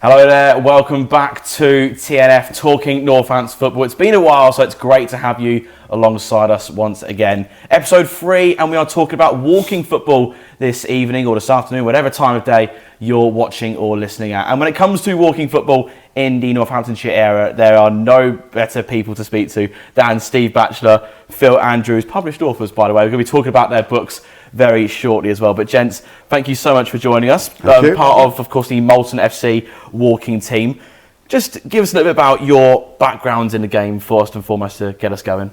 Hello there, welcome back to TNF Talking Northants Football. It's been a while, so it's great to have you alongside us once again. Episode 3, and we are talking about walking football this evening or this afternoon, whatever time of day you're watching or listening at. And when it comes to walking football in the Northamptonshire area, there are no better people to speak to than Steve Batchelor, Phil Andrews, published authors, by the way. We're going to be talking about their books very shortly as well. But gents, thank you so much for joining us. Part of course, the Moulton FC walking team. Just give us a little bit about your background in the game first and foremost to get us going.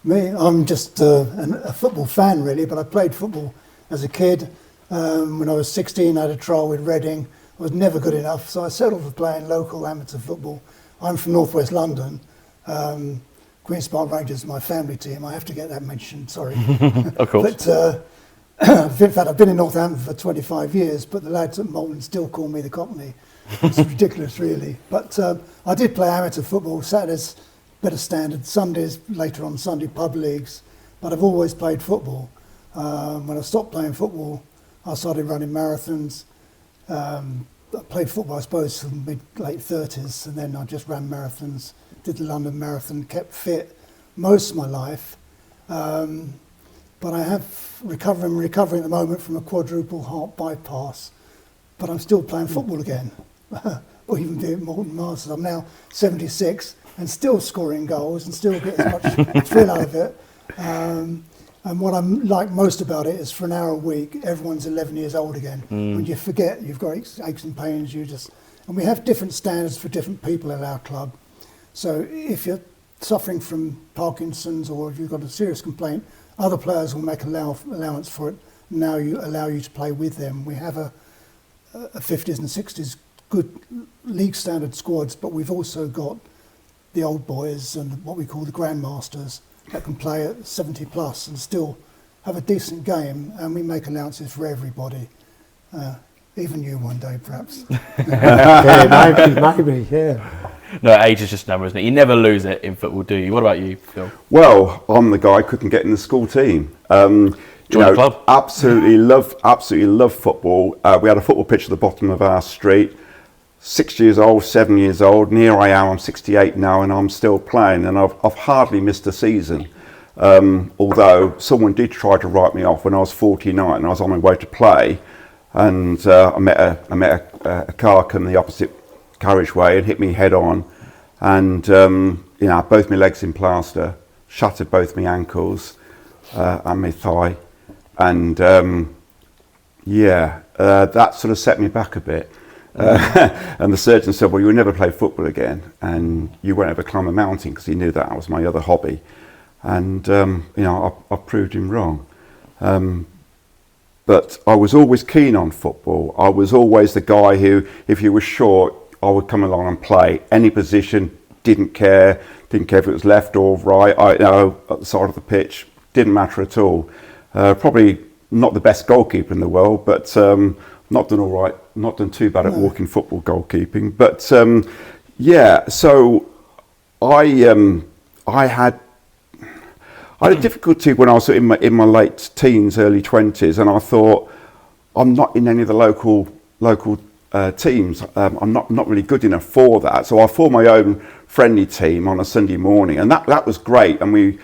Me, I'm just a football fan really, but I played football as a kid. When I was 16, I had a trial with Reading. I was never good enough, so I settled for playing local amateur football. I'm from northwest London. Queen's Park Rangers, my family team. I have to get that mentioned, sorry. Of course. But in fact, I've been in Northampton for 25 years, but the lads at Moulton still call me the Cockney. It's ridiculous, really. But I did play amateur football, Saturdays, better standard, Sundays, later on Sunday pub leagues. But I've always played football. When I stopped playing football, I started running marathons. I played football, I suppose, from late 30s, and then I just ran marathons. Did the London Marathon, kept fit most of my life, but I have recovering at the moment from a quadruple heart bypass, but I'm still playing football again, or even doing Moulton Masters. I'm now 76 and still scoring goals and still get as much thrill out of it. And what I like most about it is for an hour a week, everyone's 11 years old again. When you forget you've got aches and pains, and we have different standards for different people at our club. So if you're suffering from Parkinson's or if you've got a serious complaint, other players will make allowance for it. Now you allow you to play with them. We have a 50s and 60s good league standard squads, but we've also got the old boys and what we call the grandmasters that can play at 70 plus and still have a decent game, and we make allowances for everybody. Even you one day, perhaps. Maybe, yeah. No, age is just a number, isn't it? You never lose it in football, do you? What about you, Phil? Well, I'm the guy who couldn't get in the school team. Join the club. Absolutely love football. We had a football pitch at the bottom of our street. 6 years old, 7 years old. And here I am. I'm 68 now, and I'm still playing. And I've hardly missed a season. Although someone did try to write me off when I was 49, and I was on my way to play, and I met a car come the opposite carriageway and hit me head on, and both my legs in plaster, shattered both my ankles and my thigh, and that sort of set me back a bit. And the surgeon said, well, you'll never play football again, and you won't ever climb a mountain, because he knew that was my other hobby. And I proved him wrong. But I was always keen on football. I was always the guy who, if you were short, I would come along and play any position. Didn't care if it was left or right. At the side of the pitch, didn't matter at all. Probably not the best goalkeeper in the world, but not done all right. Not done too bad at walking football goalkeeping. But so I had a difficulty when I was in my late teens, early 20s, and I thought, I'm not in any of the local teams. I'm not really good enough for that. So I formed my own friendly team on a Sunday morning, and that was great. And we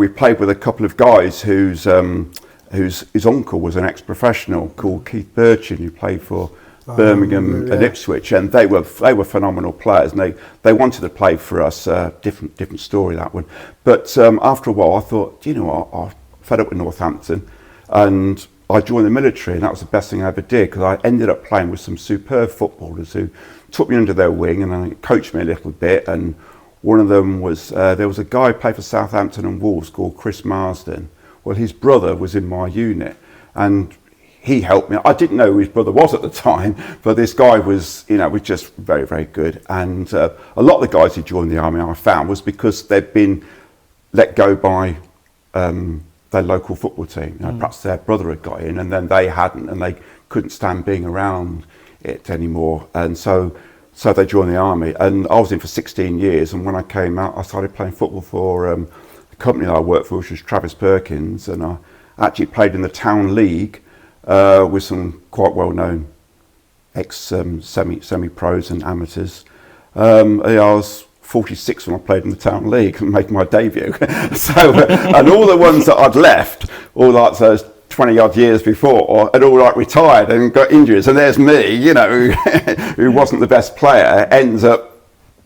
played with a couple of guys whose uncle was an ex-professional called Keith Birchin, who played for Birmingham and Ipswich, and they were phenomenal players, and they wanted to play for us. Different story, that one. But after a while, I thought, do you know what? I'm fed up with Northampton, and I joined the military, and that was the best thing I ever did, because I ended up playing with some superb footballers who took me under their wing and then coached me a little bit. And one of them was there was a guy who played for Southampton and Wolves called Chris Marsden. Well, his brother was in my unit, and he helped me. I didn't know who his brother was at the time, but this guy was just very, very good. And a lot of the guys who joined the army, I found, was because they'd been let go by their local football team. Perhaps their brother had got in, and then they hadn't, and they couldn't stand being around it anymore. And so they joined the army. And I was in for 16 years, and when I came out, I started playing football for the company that I worked for, which was Travis Perkins, and I actually played in the town league with some quite well-known semi-pros and amateurs. I was 46 when I played in the town league and made my debut. So, and all the ones that I'd left, all like those 20 odd years before, had all like retired and got injuries. And there's me, you know, who wasn't the best player, ends up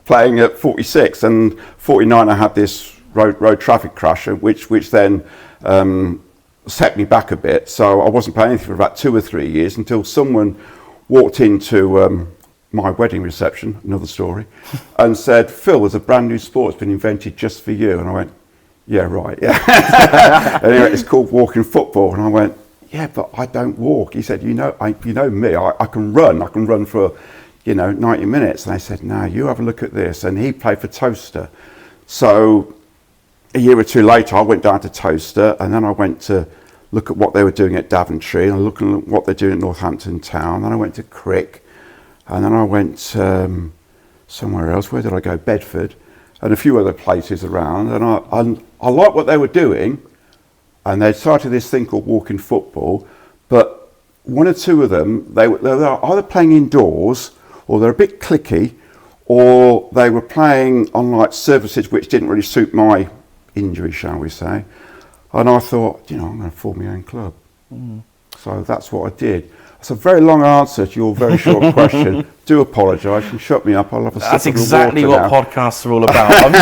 playing at 46. And 49, I had this road traffic crash, which then set me back a bit. So I wasn't playing anything for about 2 or 3 years until someone walked into my wedding reception, another story, and said, "Phil, there's a brand new sport that's been invented just for you." And I went, "Yeah, right, yeah." Anyway, it's called walking football. And I went, "Yeah, but I don't walk." He said, you know me, I can run for, 90 minutes. And I said, "No, you have a look at this." And he played for Toaster. So a year or two later, I went down to Toaster, and then I went to look at what they were doing at Daventry, and looking at what they're doing at Northampton Town. Then I went to Crick, and then I went somewhere else. Where did I go? Bedford, and a few other places around. And I liked what they were doing, and they started this thing called walking football. But one or two of them, they were either playing indoors, or they're a bit clicky, or they were playing on like surfaces which didn't really suit my injury, shall we say. And I thought, I'm going to form my own club. So that's what I did. It's a very long answer to your very short question. Do apologise and shut me up. I'll have a sip That's of the exactly water what now. podcasts are all about.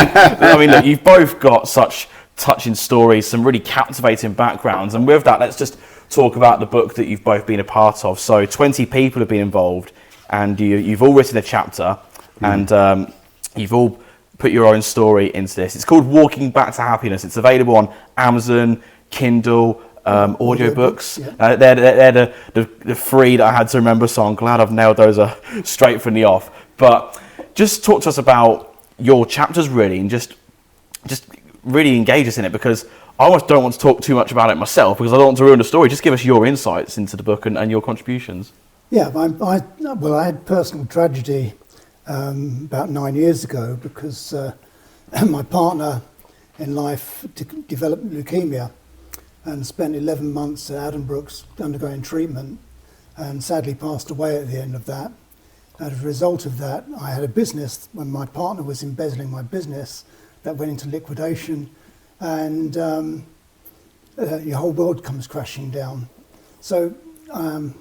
I mean, look, you've both got such touching stories, some really captivating backgrounds. And with that, let's just talk about the book that you've both been a part of. So 20 people have been involved, and you've all written a chapter, and you've all put your own story into this. It's called Walking Back to Happiness. It's available on Amazon, Kindle, audiobooks. Yeah. They're the three that I had to remember, so I'm glad I've nailed those straight from the off. But just talk to us about your chapters, really, and just really engage us in it, because I almost don't want to talk too much about it myself, because I don't want to ruin the story. Just give us your insights into the book and your contributions. Yeah, I had personal tragedy about 9 years ago, because my partner in life developed leukemia and spent 11 months at Addenbrooke's undergoing treatment, and sadly passed away at the end of that. As a result of that, I had a business when my partner was embezzling my business that went into liquidation, and your whole world comes crashing down. So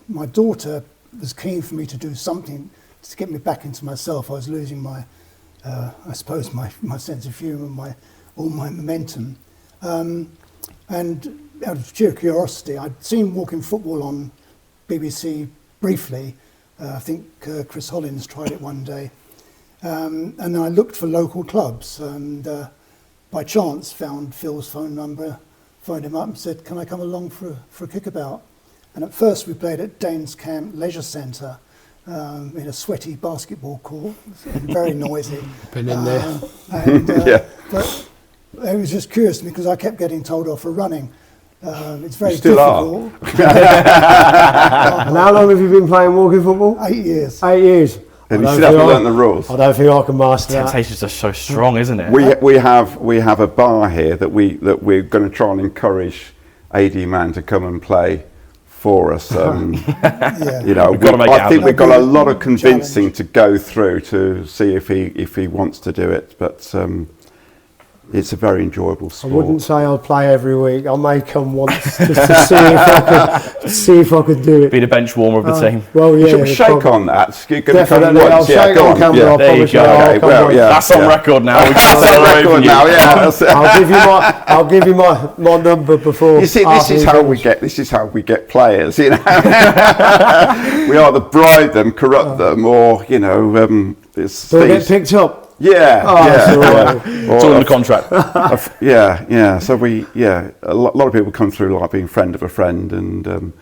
my daughter was keen for me to do something to get me back into myself. I was losing my sense of humour, all my momentum. And out of sheer curiosity, I'd seen Walking Football on BBC briefly. I think Chris Hollins tried it one day. And then I looked for local clubs, and by chance found Phil's phone number, phoned him up and said, "Can I come along for a kickabout?" And at first we played at Danes Camp Leisure Centre, in a sweaty basketball court, very noisy. Been in there. And, but it was just curious to me, because I kept getting told off for running. It's very You still difficult. And how long have you been playing walking football? 8 years. 8 years. And you still haven't learned the rules. I don't think I can master that. Temptations are so strong, isn't it? We have a bar here that we're going to try and encourage AD Man to come and play for us. Yeah. I think we've got a lot of convincing to go through to see if he wants to do it, but it's a very enjoyable I sport. wouldn't say I'll play every week. I may come once just to see if I could do it. Be the bench warmer of the team. Well, yeah. Should we shake on that? You're going to come Definitely. I'll once. shake Go on camera. Yeah. I There you promise go. I'll Okay, come well, once. yeah. That's on record now. We can That's say on that record over you. now. Yeah. I'll give you my number before. You see, this is how we get players. You know, we either bribe them, corrupt them, or it's So I get thieves. picked up. Yeah, that's all yeah. right. It's all in the contract. Yeah. So a lot of people come through like being friend of a friend, and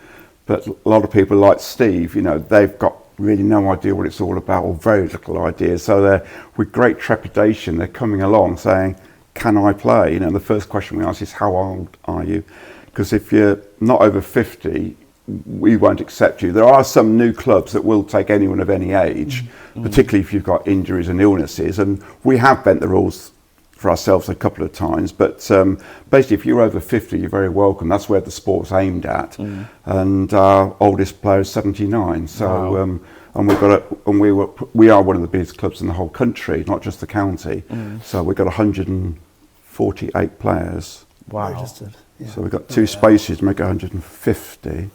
but a lot of people like Steve, they've got really no idea what it's all about, or very little idea. So they're with great trepidation, they're coming along saying, "Can I play?" The first question we ask is, "How old are you?" Because if you're not over 50, we won't accept you. There are some new clubs that will take anyone of any age, particularly if you've got injuries and illnesses. And we have bent the rules for ourselves a couple of times. But basically, if you're over 50, you're very welcome. That's where the sport's aimed at. And our oldest player is 79. So, Wow. and we are one of the biggest clubs in the whole country, not just the county. So we've got 148 players. Wow. Registered. Yeah. So we've got 2 spaces to make 150.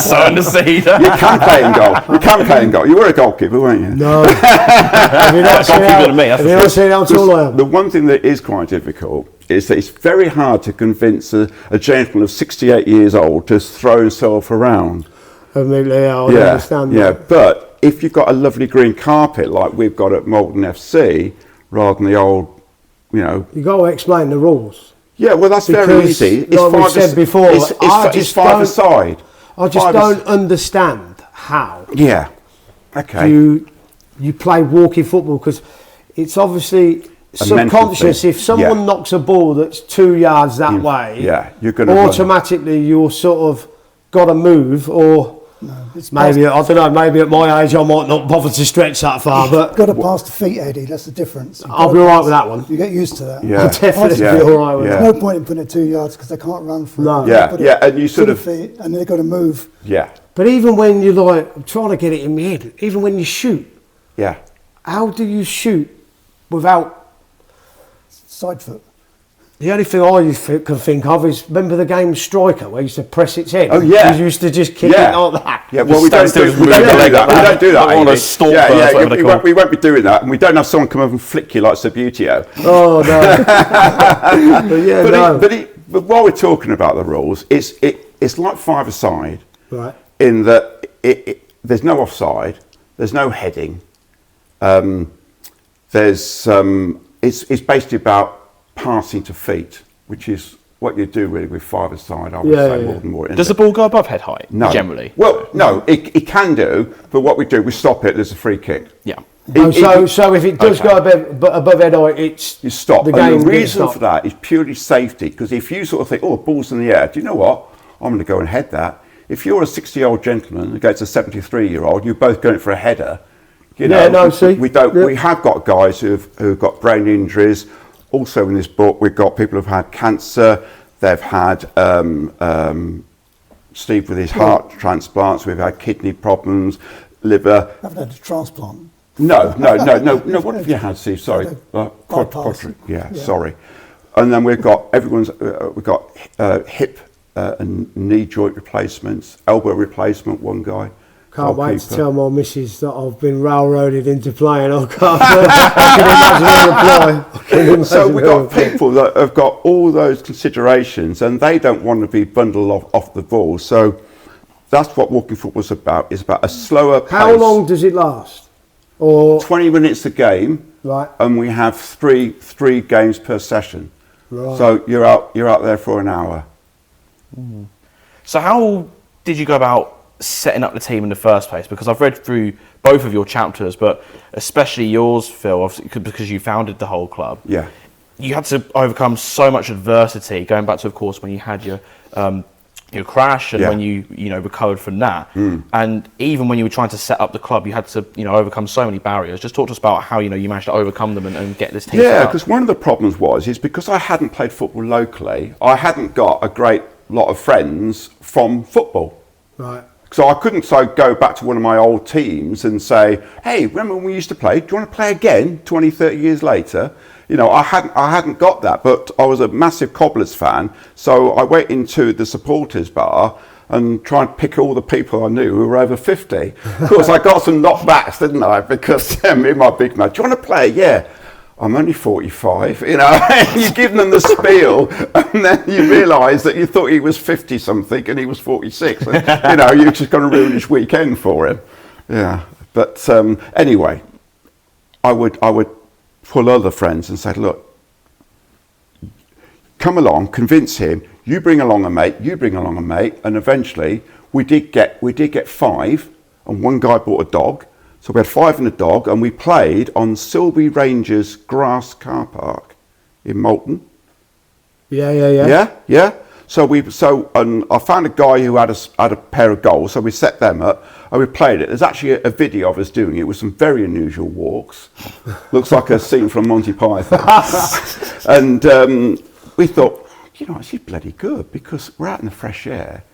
So understated. You can play in goal. You can play in goal. You were a goalkeeper, weren't you? No. Have you not seen Goalkeeper than me, that's have you not seen how tall I am? The one thing that is quite difficult is that it's very hard to convince a gentleman of 68 years old to throw himself around. Admittedly, I understand Yeah, that. but if you've got a lovely green carpet like we've got at Moulton FC, rather than the old, You've got to explain the rules. Yeah, well, that's very Because, easy. It's like we've said before, it's five-a-side. I just don't understand how Yeah. Okay. you play walking football, because it's obviously subconscious. thing. If someone knocks a ball that's 2 yards that way, you're going to automatically you're sort of got to move, or maybe I don't know. Maybe at my age I might not bother to stretch that far, but Got to pass the feet, Eddie. That's the difference. I'll be all right with that one. You get used to that. Yeah. I'll definitely Yeah. be all right with Yeah. that. There's no point in putting it 2 yards because they can't run for No. it. Yeah, Put yeah, it and you to sort the of- feet, and they've got to move. Yeah. But even when you're like I'm trying to get it in my head, even when you shoot, Yeah. how do you shoot without? Side foot. The only thing I can think of is, remember the game Striker where you used to press its head? Oh, yeah. You used to just kick it like that. Yeah, well, we stand don't still, do just we move don't the do leg that. like We that. don't do that. Like one of Amy. those stalk Yeah, bursts, yeah, whatever they're called. we won't be doing that, and we don't have someone come over and flick you like Sabutio. Oh no! But yeah, no. But while we're talking about the rules, it's like five-a-side Right. in that there's no offside, there's no heading. It's basically about passing to feet, which is what you do really with five-a-side. I would say more than more. Does the ball go above head height? No. Generally. Well, no, it can do, but what we do, we stop it. There's a free kick. Yeah. So if it does go above head height, it's You stop. The And game the reason gets for that is purely safety, because if you sort of think, oh, the ball's in the air, do you know what? I'm going to go and head that. If you're a 60-year-old gentleman against a 73-year-old, you're both going for a header. You know, we don't. Yeah. We have got guys who've got brain injuries. Also in this book, we've got people who've had cancer. They've had Steve with his heart transplants. We've had kidney problems, liver. I haven't had a transplant. No. What have you had, Steve? Sorry, Bypass. Yeah, sorry. And then we've got hip and knee joint replacements, elbow replacement. One guy. Can't wait to goalkeeper. tell my missus that I've been railroaded into playing. I can imagine. So we've got people that have got all those considerations, and they don't want to be bundled off the ball. So that's what walking football's about. It's about a slower pace. How long does it last? Or 20 minutes a game, right? and we have three games per session. Right. So you're out there for an hour. So how did you go about setting up the team in the first place? Because I've read through both of your chapters, but especially yours, Phil, obviously, because you founded the whole club. Yeah. You had to overcome so much adversity, going back to, of course, when you had your crash and when you recovered from that. And even when you were trying to set up the club, you had to overcome so many barriers. Just talk to us about how you managed to overcome them and get this team set Yeah, up. because one of the problems is because I hadn't played football locally, I hadn't got a great lot of friends from football. Right. So I couldn't go back to one of my old teams and say, hey, remember when we used to play? Do you want to play again 20, 30 years later? I hadn't got that, but I was a massive Cobblers fan. So I went into the supporters bar and tried to pick all the people I knew who were over 50. Of course, I got some knockbacks, didn't I? Because me and my big man, do you want to play? Yeah. I'm only 45, you give them the spiel, and then you realise that you thought he was 50 something and he was 46. And, you're just going to ruin his weekend for him. Yeah. But anyway, I would pull other friends and say, look, come along, convince him, you bring along a mate, and eventually we did get 5, and one guy bought a dog. So we had 5 and a dog, and we played on Silby Rangers grass car park in Moulton. Yeah. So I found a guy who had a pair of goals, so we set them up and we played it. There's actually a video of us doing it with some very unusual walks. Looks like a scene from Monty Python. And we thought, this is bloody good because we're out in the fresh air.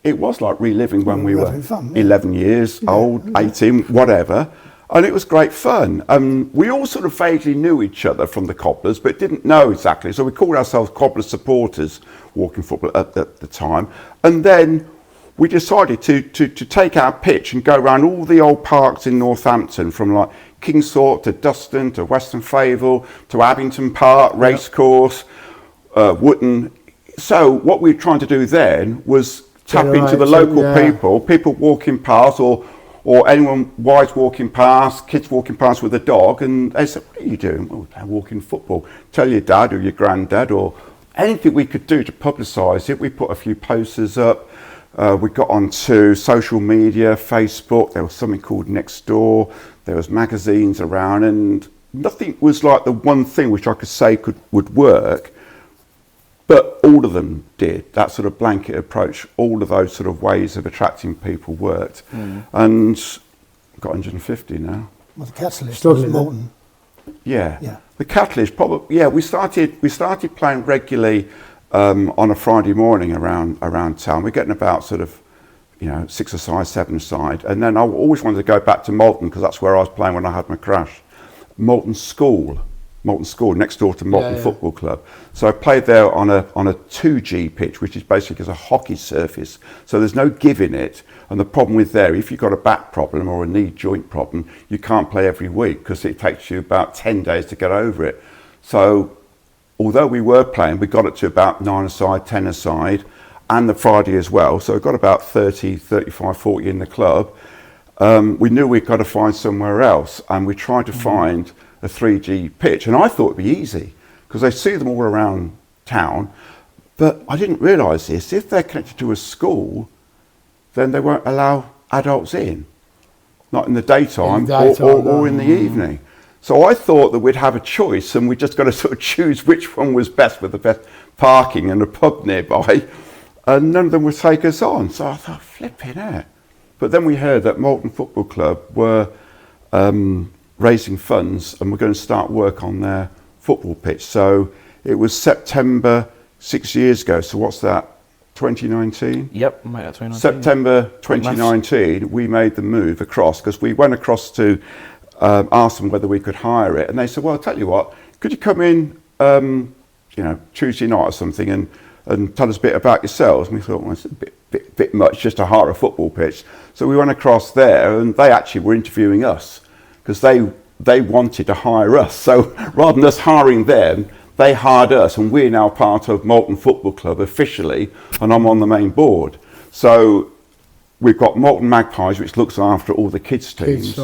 it was like reliving when we were having fun, yeah. 11 years old, 18, whatever. And it was great fun. We all sort of vaguely knew each other from the Cobblers, but didn't know exactly. So we called ourselves Cobbler supporters, walking football at the time. And then we decided to take our pitch and go around all the old parks in Northampton, from like Kingsthorpe to Duston to Western Favel to Abington Park, Racecourse, Wootton. So what we were trying to do then was tap into the local people walking past, or anyone wise walking past, kids walking past with a dog, and they said, "What are you doing?" "Well, I'm walking football." Tell your dad or your granddad, or anything we could do to publicise it. We put a few posters up. We got onto social media, Facebook. There was something called Next Door. There was magazines around, and nothing was like the one thing which I could say would work. But all of them did. That sort of blanket approach, all of those sort of ways of attracting people worked. And we've got 150 now. Well, the catalyst was Moulton. Yeah. The catalyst, probably. Yeah, we started playing regularly on a Friday morning around town. We're getting about sort of, 6-a-side, 7-a-side. And then I always wanted to go back to Moulton, because that's where I was playing when I had my crash. Moulton School, next door to Moulton Football Club. So I played there on a 2G pitch, which is basically a hockey surface. So there's no give in it. And the problem with there, if you've got a back problem or a knee joint problem, you can't play every week, because it takes you about 10 days to get over it. So although we were playing, we got it to about 9-a-side, 10-a-side, and the Friday as well. So we got about 30, 35, 40 in the club. We knew we'd got to find somewhere else, and we tried to find a 3G pitch. And I thought it'd be easy, because I see them all around town. But I didn't realise this. If they're connected to a school, then they won't allow adults in. Not in the daytime, or in the evening. So I thought that we'd have a choice, and we just got to sort of choose which one was best, with the best parking and a pub nearby. And none of them would take us on. So I thought, flipping out. But then we heard that Moulton Football Club were raising funds, and we're going to start work on their football pitch. So it was September 6 years ago. So what's that? 2019? Yep, mate, that's 2019. September 2019, we made the move across, because we went across to ask them whether we could hire it, and they said, "Well, I'll tell you what, could you come in, Tuesday night or something, and tell us a bit about yourselves?" And we thought, well, it's a bit much just to hire a football pitch. So we went across there, and they actually were interviewing us, because they wanted to hire us. So rather than us hiring them, they hired us, and we're now part of Moulton Football Club officially, and I'm on the main board. So we've got Moulton Magpies, which looks after all the kids' teams.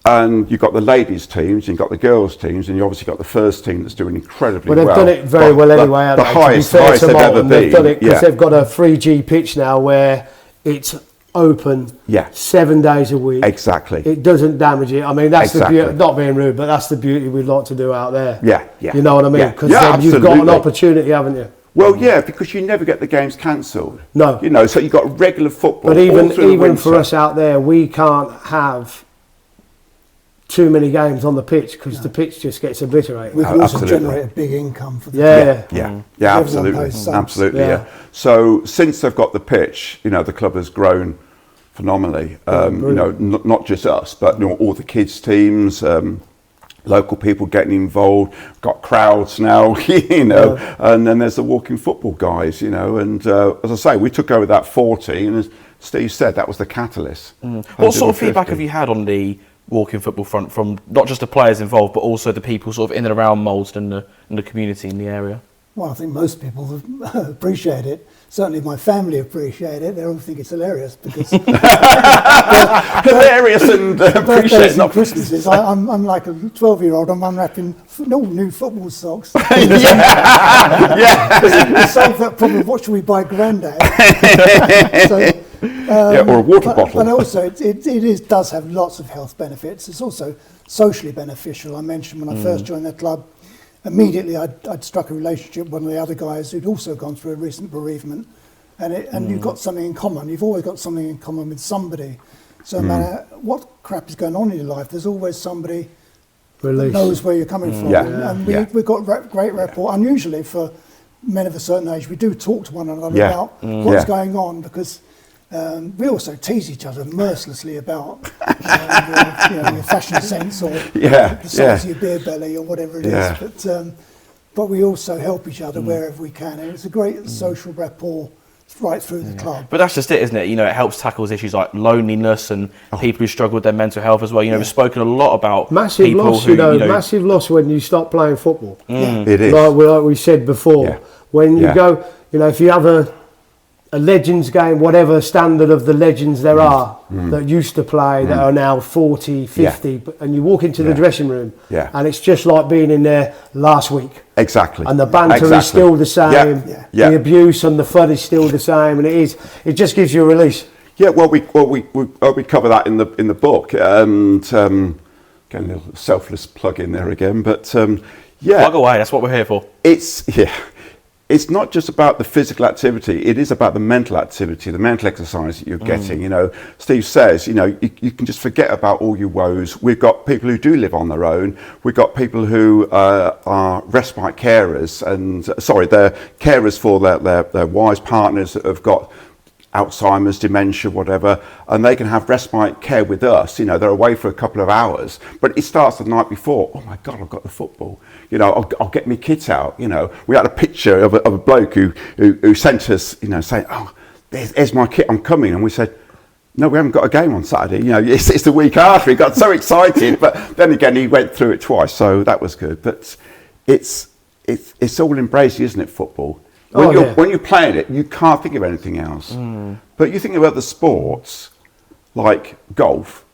And you've got the ladies' teams, and you've got the girls' teams, and you obviously got the first team that's doing incredibly well. Well, they've done it very well anyway. The highest they've ever been. They've done it because they've got a 3G pitch now where it's open 7 days a week. Exactly. It doesn't damage it. I mean, that's the beauty, not being rude, but that's the beauty we'd like to do out there. Yeah. You know what I mean? Because then you've got an opportunity, haven't you? Well, yeah, because you never get the games cancelled. No. So you've got regular football. But even for us out there, we can't have too many games on the pitch, because the pitch just gets obliterated. We can also generate a big income for the absolutely. So since they've got the pitch, the club has grown phenomenally. Not just us, but all the kids teams, local people getting involved. Got crowds now, and then there's the walking football guys, and as I say, we took over that 40, and as Steve said, that was the catalyst. What sort of feedback have you had on the walking football front from not just the players involved, but also the people sort of in and around Moulton and the community in the area? Well, I think most people appreciate it. Certainly my family appreciate it. They all think it's hilarious, because hilarious and appreciate not Christmases. I'm like a 12-year-old. I'm unwrapping new football socks. We solved that problem. What should we buy Grandad? Or a water bottle. But also, it does have lots of health benefits. It's also socially beneficial. I mentioned when I first joined the club, immediately I'd struck a relationship with one of the other guys who'd also gone through a recent bereavement, and you've got something in common. You've always got something in common with somebody. So no matter what crap is going on in your life, there's always somebody that knows where you're coming from. And we've got great rapport. Unusually for men of a certain age, we do talk to one another about what's going on, because We also tease each other mercilessly about your fashion sense or the size of your beer belly or whatever it is. But we also help each other wherever we can, and it's a great social rapport right through the club. But that's just it, isn't it? You know, it helps tackle issues like loneliness and people who struggle with their mental health as well. You know, we've spoken a lot about massive people loss, who, massive loss when you stop playing football. It is. Like we said before, when you go, if you have a Legends game, whatever standard of the legends there are that used to play that are now 40, 50, and you walk into the dressing room and it's just like being in there last week. Exactly. And the banter is still the same, the abuse and the fun is still the same, and it just gives you a release. Yeah, well, we cover that in the book, and getting a little selfless plug in there again, but plug away. That's what we're here for. It's not just about the physical activity, it is about the mental activity, the mental exercise that you're getting. Steve says, you can just forget about all your woes. We've got people who do live on their own. We've got people who are respite carers, they're carers for their wives, partners that have got Alzheimer's, dementia, whatever, and they can have respite care with us. They're away for a couple of hours, but it starts the night before. Oh my God, I've got the football. I'll get my kit out. We had a picture of a bloke who sent us, saying, "Oh, there's my kit. I'm coming." And we said, "No, we haven't got a game on Saturday. It's the week after." He got so excited, but then again, he went through it twice, so that was good. But it's all embracing, isn't it? Football. When you're playing it, you can't think of anything else. But you think of other sports, like golf.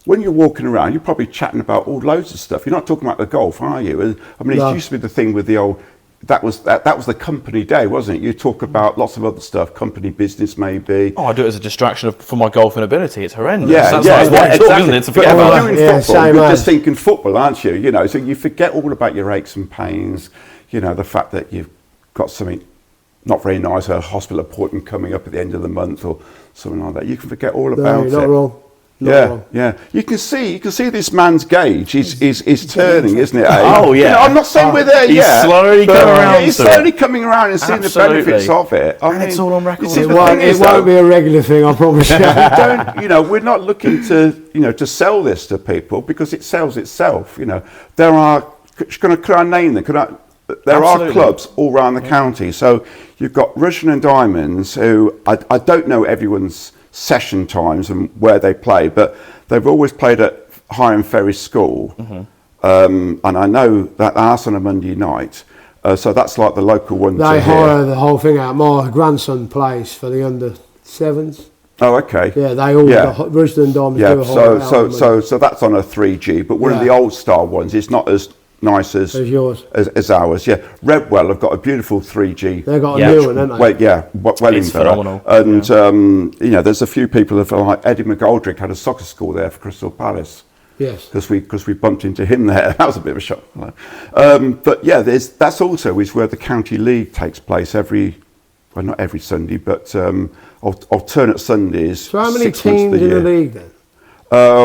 When you're walking around, you're probably chatting about all loads of stuff. You're not talking about the golf, are you? It used to be the thing with the old. That was the company day, wasn't it? You talk about lots of other stuff, company business maybe. Oh, I do it as a distraction for my golfing ability. It's horrendous. That's what it's talk, isn't it? To forget but about when you're in football, you're just thinking football, aren't you? So you forget all about your aches and pains. The fact that you've got something not very nice, a hospital appointment coming up at the end of the month or something like that. You can forget all about it. Not wrong. Yeah. You can see this man's gauge is turning, isn't it? Oh yeah. I'm not saying we're there yet. He's slowly coming around and seeing the benefits of it. It's all on record. It won't be a regular thing, I promise you. We're not looking to sell this to people because it sells itself. There are. Could I name them? There are clubs all around the county. So you've got Russian and Diamonds, who I don't know everyone's session times and where they play, but they've always played at Higham Ferry School. And I know that that's on a Monday night. So that's like the local one. They hire the whole thing out. My grandson plays for the under sevens. Oh, okay. Yeah, they all Russian and Diamonds do a whole so that's on a 3G, but one of the old style ones is not as nice as yours, as ours. Redwell have got a beautiful 3G. They've got a new one, haven't they? Wellington. It's phenomenal. And there's a few people that feel like Eddie McGoldrick had a soccer school there for Crystal Palace. Yes, because we bumped into him there. That was a bit of a shock. But that's also is where the county league takes place not every Sunday, but alternate Sundays. So how many teams in the league then?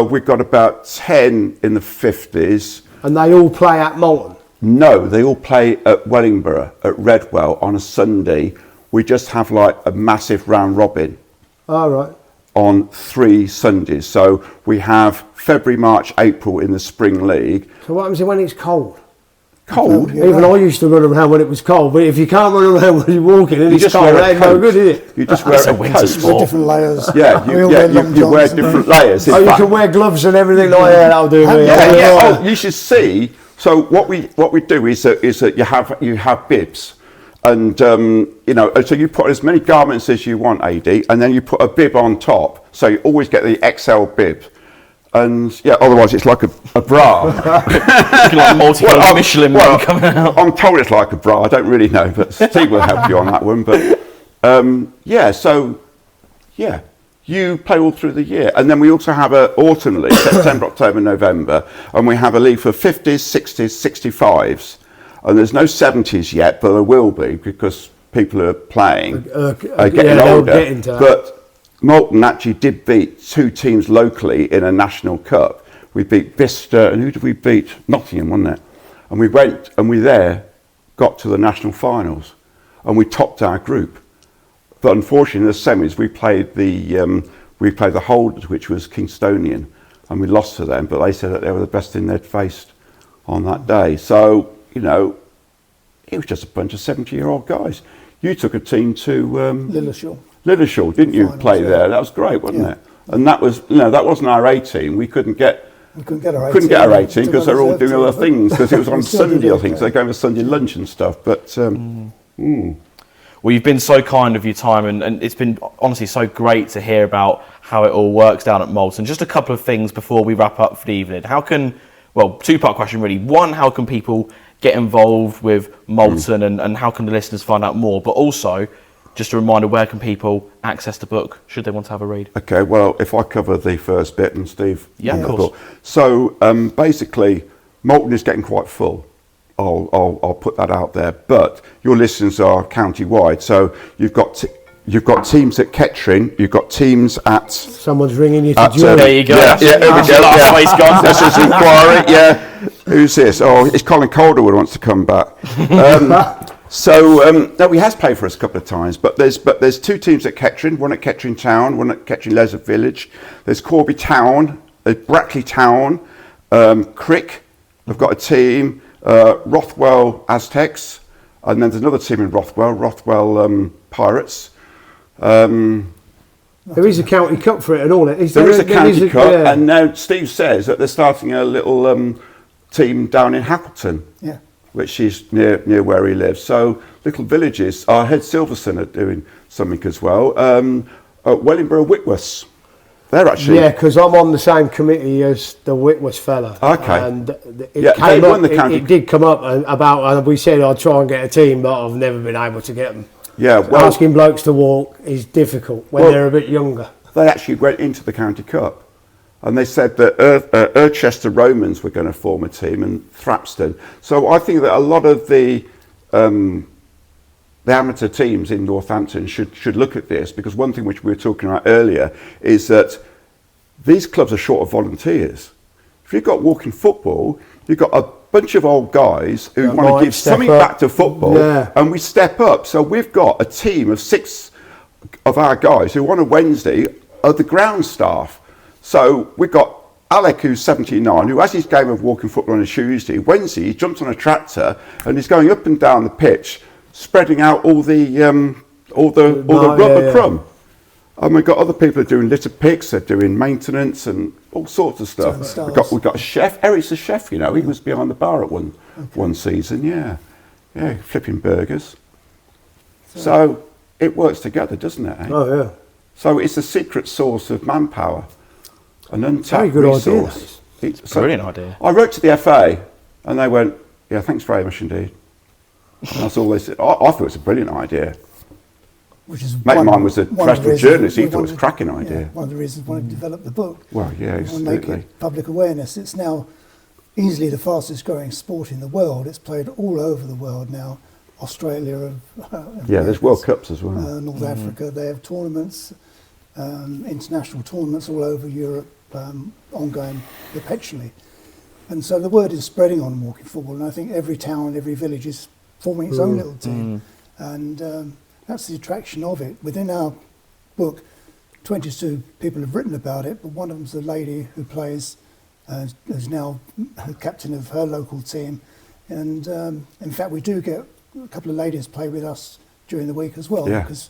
We've got about 10 in the 50s. And they all play at Moulton? No, they all play at Wellingborough, at Redwell on a Sunday. We just have like a massive round robin. All right. On 3 Sundays. So we have February, March, April in the Spring League. So what happens when it's cold? Cold? Even I used to run around when it was cold, but if you can't run around when you're walking and it's cold, that ain't no good, is it? You just wear a winter sport. Different layers. You wear different layers. You can wear gloves and everything like that. That'll do me. Oh, you should see. So what we do is that you have bibs, and so you put as many garments as you want, AD, and then you put a bib on top, so you always get the XL bib. And otherwise it's like a bra. Like multi-colour Michelin man coming out. I'm told it's like a bra. I don't really know, but Steve will help you on that one. But you play all through the year, and then we also have an autumn league, September, October, November, and we have a league for 50s, 60s, 65s, and there's no 70s yet, but there will be because people are playing, are getting older. But Moulton actually did beat 2 teams locally in a national cup. We beat Bicester, and who did we beat? Nottingham, wasn't it? And we went, and we got to the national finals, and we topped our group. but unfortunately in the semis we played the holders, which was Kingstonian, and we lost to them. But they said that they were the best thing they'd faced on that day. So you know, it was just a bunch of 70-year-old guys. You took a team to Lilleshall, didn't you? Play there. That was great, wasn't it? And that was, you know, that wasn't our A team. We couldn't get our A team because they're all doing other things, because it was on Sunday, I think. So they're going for Sunday lunch and stuff. But well, you've been so kind of your time, and it's been honestly so great to hear about how it all works down at Moulton. Just a couple of things before we wrap up for the evening. How can, well, two-part question really. One, how can people get involved with Moulton, and how can the listeners find out more? But also, just a reminder, where can people access the book should they want to have a read? Okay, well, if I cover the first bit, and Steve... Yeah, of course. So, basically, Moulton is getting quite full. I'll put that out there. But your listeners are county-wide. So, you've got teams at Kettering, you've got teams at... Someone's ringing you to join. There you go. Yeah, there we go. This is inquiry, yeah. Who's this? Oh, it's Colin Calderwood wants to come back. No, he has played for us a couple of times, but there's two teams at Kettering, one at Kettering Town, one at Kettering Leisure Village. There's Corby Town, Brackley Town, Crick, they've got a team, Rothwell Aztecs, and then there's another team in Rothwell Pirates. There is a county cup for it and all. There is a county cup, and now Steve says that they're starting a little team down in Hackleton, which is near where he lives. So little villages. Our head Silverstone are doing something as well. Wellingborough Whitworth, they're actually... Yeah, because I'm on the same committee as the Whitworth fella. Okay. And it did come up about, and we said I'd try and get a team, but I've never been able to get them. Yeah, well, asking blokes to walk is difficult when they're a bit younger. They actually went into the county cup, and they said that Irchester Romans were going to form a team, and Thrapston. So I think that a lot of the amateur teams in Northampton should look at this, because one thing which we were talking about earlier is that these clubs are short of volunteers. If you've got walking football, you've got a bunch of old guys who want to give something back to football, and we step up. So we've got a team of 6 of our guys who on a Wednesday are the ground staff. So we've got Alec, who's 79, who has his game of walking football on a Tuesday. Wednesday, he jumps on a tractor and he's going up and down the pitch, spreading out all the rubber crumb. And we've got other people who are doing litter picks, they're doing maintenance and all sorts of stuff. We've got a chef. Eric's a chef, you know. He was behind the bar at one season, yeah, flipping burgers. So it works together, doesn't it? Eh? Oh yeah. So it's a secret source of manpower, an untapped resource. It's a brilliant idea. I wrote to the FA, and they went, "Yeah, thanks very much indeed." And that's all they said. I thought it was a brilliant idea. Which is mate of mine was a professional journalist. He thought it was a cracking idea. Yeah, one of the reasons why I developed the book. Well, yeah, absolutely. Make it public awareness. It's now easily the fastest growing sport in the world. It's played all over the world now. Australia, there's World Cups as well. North Africa, they have tournaments, international tournaments all over Europe, ongoing perpetually. And so the word is spreading on walking football, and I think every town, every village is forming its own little team. And that's the attraction of it. Within our book, 22 people have written about it, but one of them's a lady who plays, who's now captain of her local team. And in fact, we do get a couple of ladies play with us during the week as well, because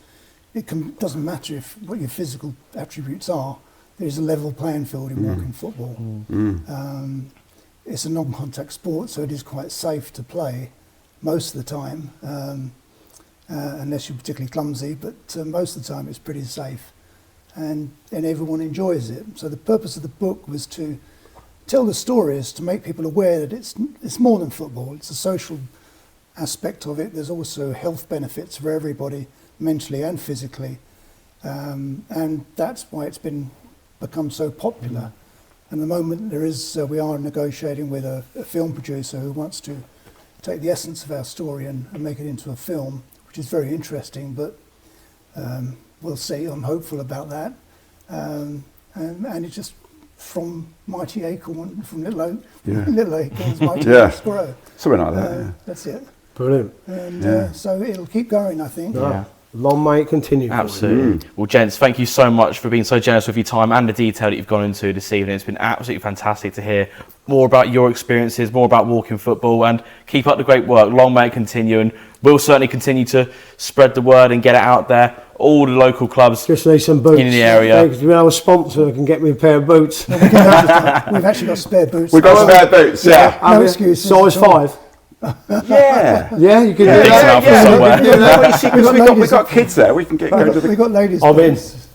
it doesn't matter what your physical attributes are. There's a level playing field in walking football. It's a non-contact sport, so it is quite safe to play most of the time. Unless you're particularly clumsy, but most of the time it's pretty safe, and everyone enjoys it. So the purpose of the book was to tell the stories, to make people aware that it's more than football. It's a social aspect of it. There's also health benefits for everybody, mentally and physically, and that's why it's become so popular. And the moment we are negotiating with a film producer who wants to take the essence of our story and make it into a film, which is very interesting, but we'll see. I'm hopeful about that. And it's just from mighty acorn, from little acorns, mighty oaks grow. Something like that, That's it. Brilliant. And so it'll keep going, I think. Yeah. Long may it continue. Absolutely. Well, gents, thank you so much for being so generous with your time and the detail that you've gone into this evening. It's been absolutely fantastic to hear more about your experiences, more about walking football, and keep up the great work. Long may it continue, and we'll certainly continue to spread the word and get it out there. All the local clubs Just need some boots in the area. If you have a sponsor who can get me a pair of boots. We've actually got spare boots. We've got spare boots, yeah. No excuses. Size 5. Yeah. Yeah, you can Yeah, do dig that. some up somewhere. Well, you see, 'cause we've got kids there. We can get going to We've the. got ladies' I'm in. boots.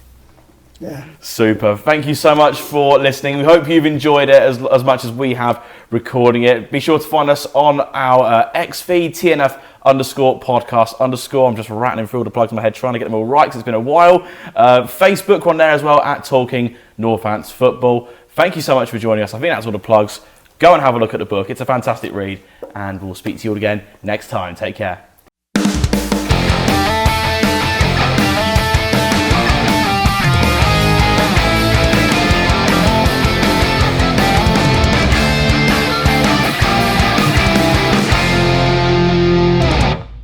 Yeah. Super. Thank you so much for listening. We hope you've enjoyed it as much as we have recording it. Be sure to find us on our X feed, TNF_podcast_. I'm just rattling through all the plugs in my head, trying to get them all right because it's been a while. Facebook one there as well, at Talking Northants Football. Thank you so much for joining us. I think that's all the plugs. Go and have a look at the book. It's a fantastic read. And we'll speak to you all again next time. Take care.